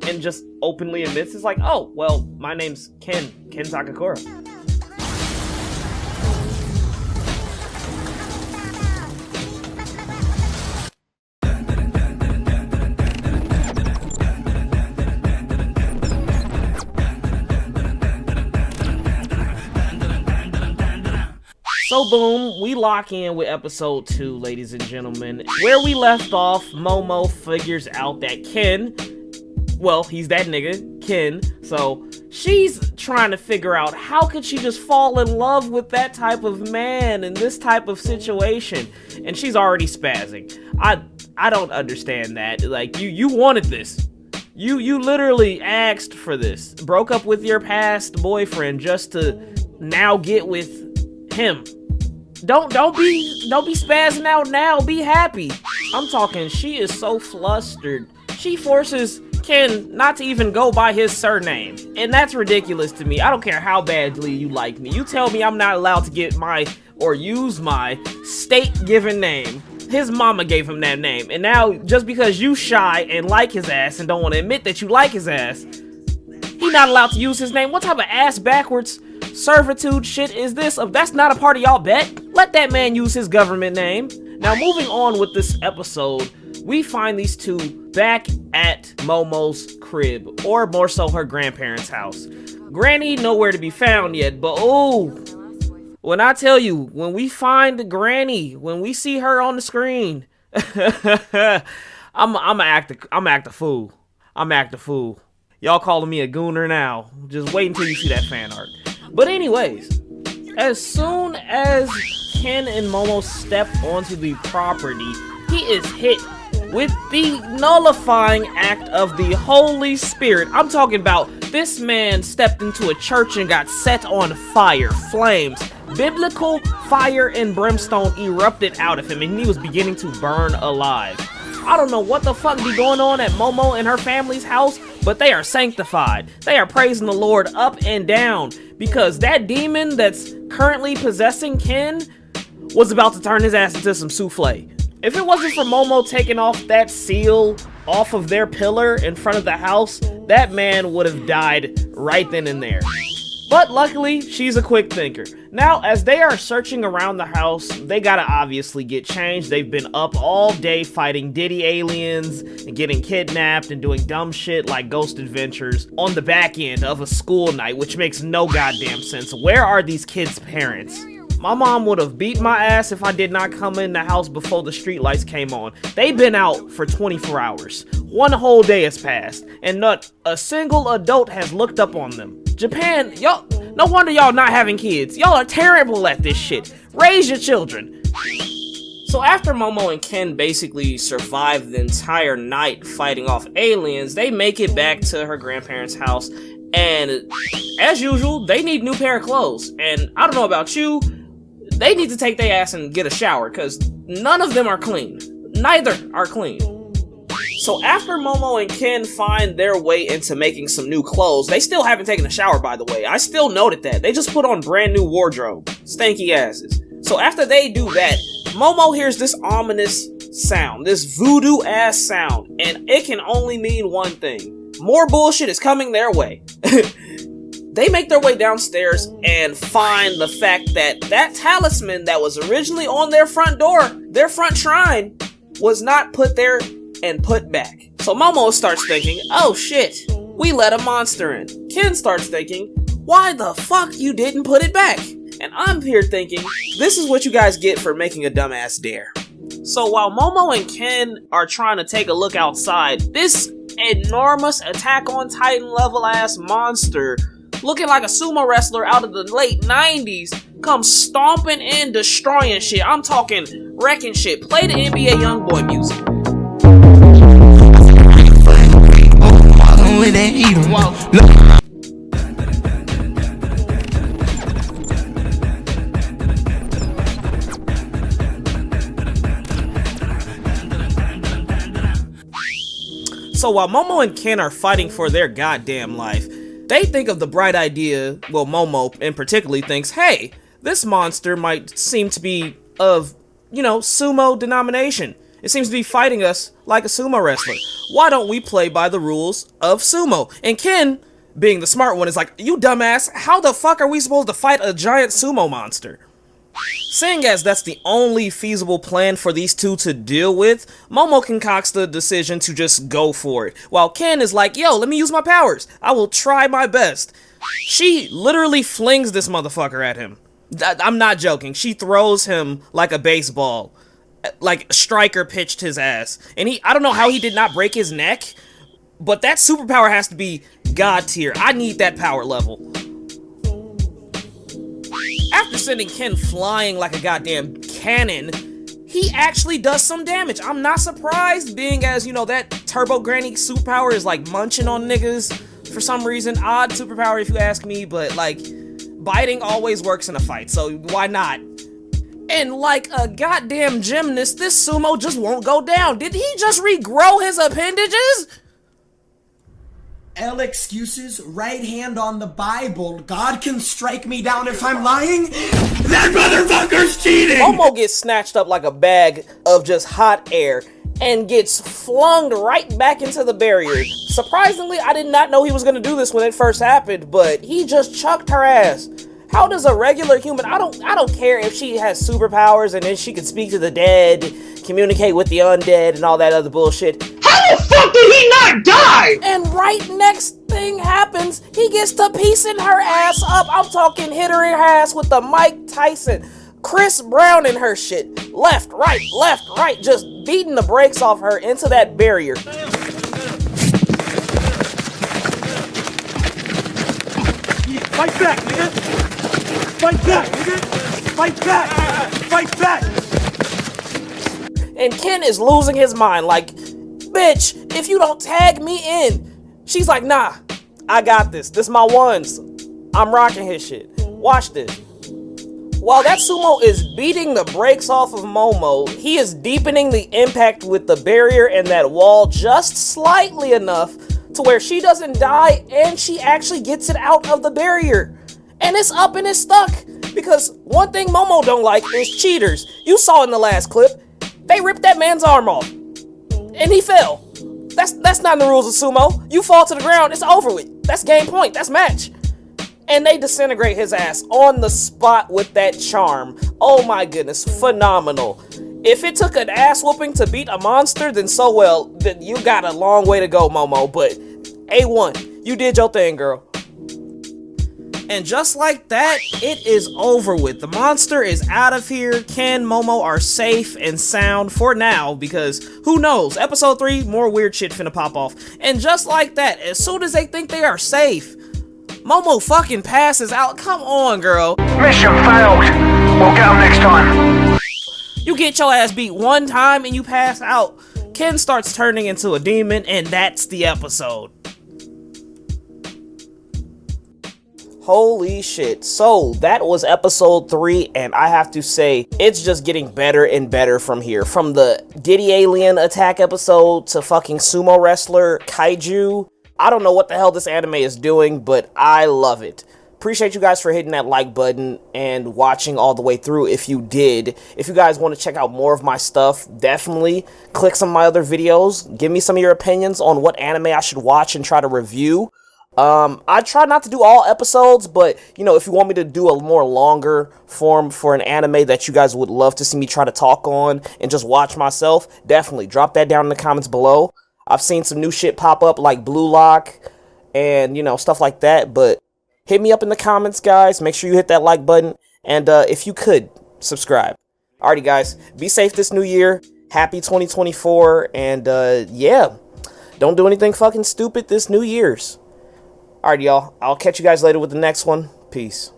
and just openly admits, it's like, oh, well, my name's Ken Takakura. So boom, we lock in with episode 2, ladies and gentlemen. Where we left off, Momo figures out that Ken, well, he's that nigga, Ken, so she's trying to figure out how could she just fall in love with that type of man in this type of situation, and she's already spazzing. I don't understand that. Like, you wanted this. You literally asked for this. Broke up with your past boyfriend just to now get with him. Don't be spazzing out now. Be happy. I'm talking, she is so flustered. She forces Ken not to even go by his surname, and that's ridiculous to me. I don't care how badly you like me. You tell me I'm not allowed to get my or use my state-given name. His mama gave him that name, and now just because you shy and like his ass and don't want to admit that you like his ass, he not allowed to use his name. What type of ass backwards servitude shit is this? That's not a part of y'all bet. Let that man use his government name. Now, moving on with this episode, we find these two back at Momo's crib, or more so her grandparents' house. Granny nowhere to be found yet, but oh, when I tell you, when we find Granny, when we see her on the screen, I'm act a fool. I'm act a fool. Y'all calling me a gooner now. Just wait until you see that fan art. But anyways, as soon as Ken and Momo step onto the property, he is hit with the nullifying act of the Holy Spirit. I'm talking about this man stepped into a church and got set on fire. Flames, biblical fire and brimstone erupted out of him, and he was beginning to burn alive. I don't know what the fuck be going on at Momo and her family's house, but they are sanctified. They are praising the Lord up and down, because that demon that's currently possessing Ken was about to turn his ass into some souffle. If it wasn't for Momo taking off that seal off of their pillar in front of the house, that man would have died right then and there. But luckily, she's a quick thinker. Now, as they are searching around the house, they gotta obviously get changed. They've been up all day fighting Diddy aliens and getting kidnapped and doing dumb shit like Ghost Adventures on the back end of a school night, which makes no goddamn sense. Where are these kids' parents? My mom would have beat my ass if I did not come in the house before the streetlights came on. They've been out for 24 hours. One whole day has passed, and not a single adult has looked up on them. Japan, y'all, no wonder y'all not having kids. Y'all are terrible at this shit. Raise your children. So after Momo and Ken basically survive the entire night fighting off aliens, they make it back to her grandparents' house, and as usual, they need a new pair of clothes. And I don't know about you, they need to take their ass and get a shower, because none of them are clean. Neither are clean. So after Momo and Ken find their way into making some new clothes, they still haven't taken a shower, by the way. I still noted that. They just put on brand new wardrobe. Stanky asses. So after they do that, Momo hears this ominous sound, this voodoo ass sound, and it can only mean one thing. More bullshit is coming their way. They make their way downstairs and find the fact that that talisman that was originally on their front door, their front shrine, was not put there and put back. So Momo starts thinking, oh shit, we let a monster in. Ken starts thinking, why the fuck you didn't put it back? And I'm here thinking, this is what you guys get for making a dumbass dare. So while Momo and Ken are trying to take a look outside, this enormous Attack on Titan level ass monster, looking like a sumo wrestler out of the late 90s, comes stomping in, destroying shit. I'm talking wrecking shit. Play the NBA Youngboy music. So while Momo and Ken are fighting for their goddamn life, they think of the bright idea, well, Momo in particular thinks, hey, this monster might seem to be of, sumo denomination. It seems to be fighting us like a sumo wrestler. Why don't we play by the rules of sumo? And Ken, being the smart one, is like, you dumbass, how the fuck are we supposed to fight a giant sumo monster? Seeing as that's the only feasible plan for these two to deal with, Momo concocts the decision to just go for it, while Ken is like, yo, let me use my powers. I will try my best. She literally flings this motherfucker at him. I'm not joking. She throws him like a baseball. Like Striker pitched his ass. And I don't know how he did not break his neck, but that superpower has to be God tier. I need that power level. After sending Ken flying like a goddamn cannon, he actually does some damage. I'm not surprised, being as, you know, that Turbo Granny superpower is like munching on niggas for some reason. Odd superpower if you ask me, but like, biting always works in a fight, so why not? And like a goddamn gymnast, this sumo just won't go down. Did he just regrow his appendages? Excuses, right hand on the Bible. God can strike me down if I'm lying. That motherfucker's cheating! Momo gets snatched up like a bag of just hot air and gets flung right back into the barrier. Surprisingly, I did not know he was gonna do this when it first happened, but he just chucked her ass. How does a regular human, I don't care if she has superpowers and then she can speak to the dead, communicate with the undead and all that other bullshit. How the fuck did he not die? And right next thing happens, he gets to piecing her ass up. I'm talking hit her in her ass with the Mike Tyson, Chris Brown in her shit. Left, right, just beating the brakes off her into that barrier. Fight back, nigga! Fight back, nigga! Fight back! Fight back! And Ken is losing his mind, like, bitch, if you don't tag me in. She's like, nah, I got this. This my ones. I'm rocking his shit. Watch this. While that sumo is beating the brakes off of Momo, he is deepening the impact with the barrier and that wall just slightly enough to where she doesn't die and she actually gets it out of the barrier. And it's up and it's stuck. Because one thing Momo don't like is cheaters. You saw in the last clip, they ripped that man's arm off. And he fell. That's not in the rules of sumo. You fall to the ground, it's over with. That's game point, that's match. And they disintegrate his ass on the spot with that charm. Oh my goodness, phenomenal. If it took an ass whooping to beat a monster, then so well, then you got a long way to go, Momo. But A1, you did your thing, girl. And just like that, it is over with. The monster is out of here. Ken, Momo are safe and sound for now, because who knows? Episode 3, more weird shit finna pop off. And just like that, as soon as they think they are safe, Momo fucking passes out. Come on, girl. Mission failed. We'll get them next time. You get your ass beat one time and you pass out. Ken starts turning into a demon, and that's the episode. Holy shit. So that was episode 3, and I have to say, it's just getting better and better from here. From the Diddy Alien attack episode to fucking sumo wrestler Kaiju. I don't know what the hell this anime is doing, but I love it. Appreciate you guys for hitting that like button and watching all the way through if you did. If you guys want to check out more of my stuff, definitely click some of my other videos. Give me some of your opinions on what anime I should watch and try to review. I try not to do all episodes, but, you know, if you want me to do a more longer form for an anime that you guys would love to see me try to talk on and just watch myself, definitely drop that down in the comments below. I've seen some new shit pop up like Blue Lock and, you know, stuff like that, but hit me up in the comments, guys. Make sure you hit that like button, and if you could, subscribe. Alrighty, guys, be safe this new year. Happy 2024, and yeah, don't do anything fucking stupid this New Year's. Alright, y'all. I'll catch you guys later with the next one. Peace.